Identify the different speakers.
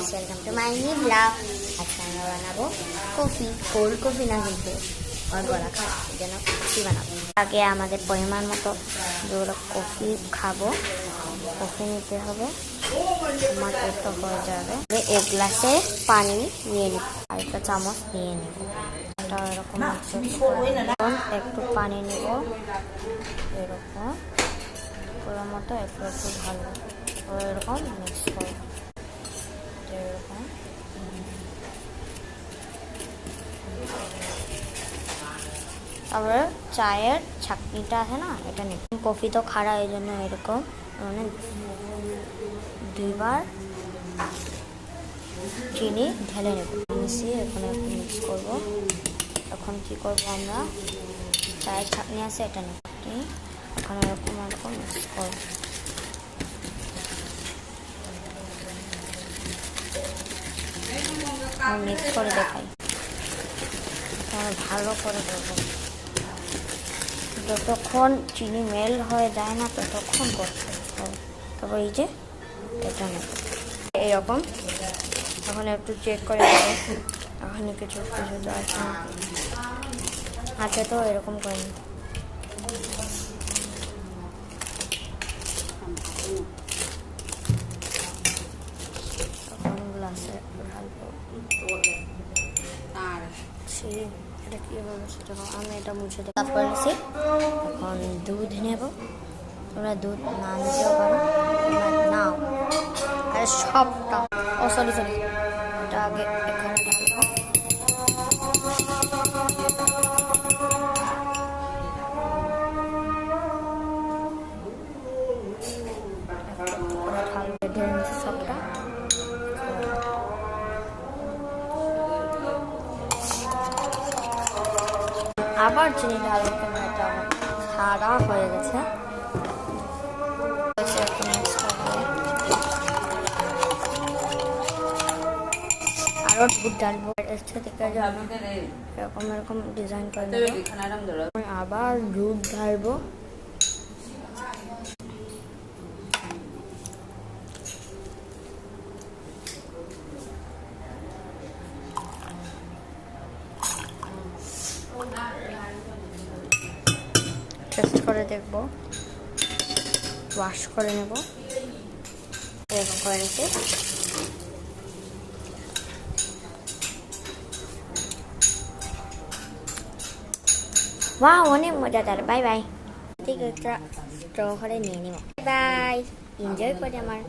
Speaker 1: Guys, welcome to my new blog. আজকে আমরা বানাবো কফি, কোল্ড কফি না কিন্তু গলা খাওয়া, এই জন্য কফি বানাবো। আগে আমাদের পরিমাণ মতো যেগুলো কফি খাবো, কফি নিতে হবে। আমার একটু হয়ে যাবে, এক গ্লাসে পানি নিয়ে নিব, আর একটা চামচ নিয়ে নিব। এটা এরকম একটু পানি নিব, এরকম পুরো মতো একটু একটু ঢালবো, এরকম মিক্স করবো। এরকম তারপরে চায়ের ছাঁকনিটা আছে না, এটা নেব। কফি তো খাড়া, এই জন্য এরকম মানে দুইবার চিনি ঢেলে নেব, মিশিয়ে এখানে একটু মিক্স করবো। এখন কি করবো, আমরা চায়ের ছাঁকনি আছে, এটা নেব, এখন এরকম এরকম মিক্স করবো। মিক্স করে দেখাই, ভালো করে দেবো। যতক্ষণ চিনি মেল হয়ে যায় না ততক্ষণ করতে হবে। তারপর এই যে এটা নেব এইরকম, এখন একটু চেক করে দেবো এখানে কিছু কিছু তো আছে তো এরকম করে নিই। গ্লাসে ঢালবো। এটা কি হবে সেটা আমি এটা মুছে দিই। তারপর নিচ্ছি, এখন দুধ নেব। তোমরা দুধ না নিতেও পারো, নাও। আর সবটা সরি এটা আগে এখানে ঢালবো। সবটা আবার চিনি ঢালবো, কেন এটা খাড়া হয়ে গেছে। আরো দুধ ঢালবো, এরকম এরকম ডিজাইন করে নেবো। আবার দুধ ঢালবো, টেস্ট করে দেখবো, ওয়াশ করে নেব। এরকম করে নিচ্ছি। ওয়াও, অনেক মজাদার। Bye bye. ঠিক আছে, স্ট্র করে নিয়ে নিব। বাই, এনজয় করে আমার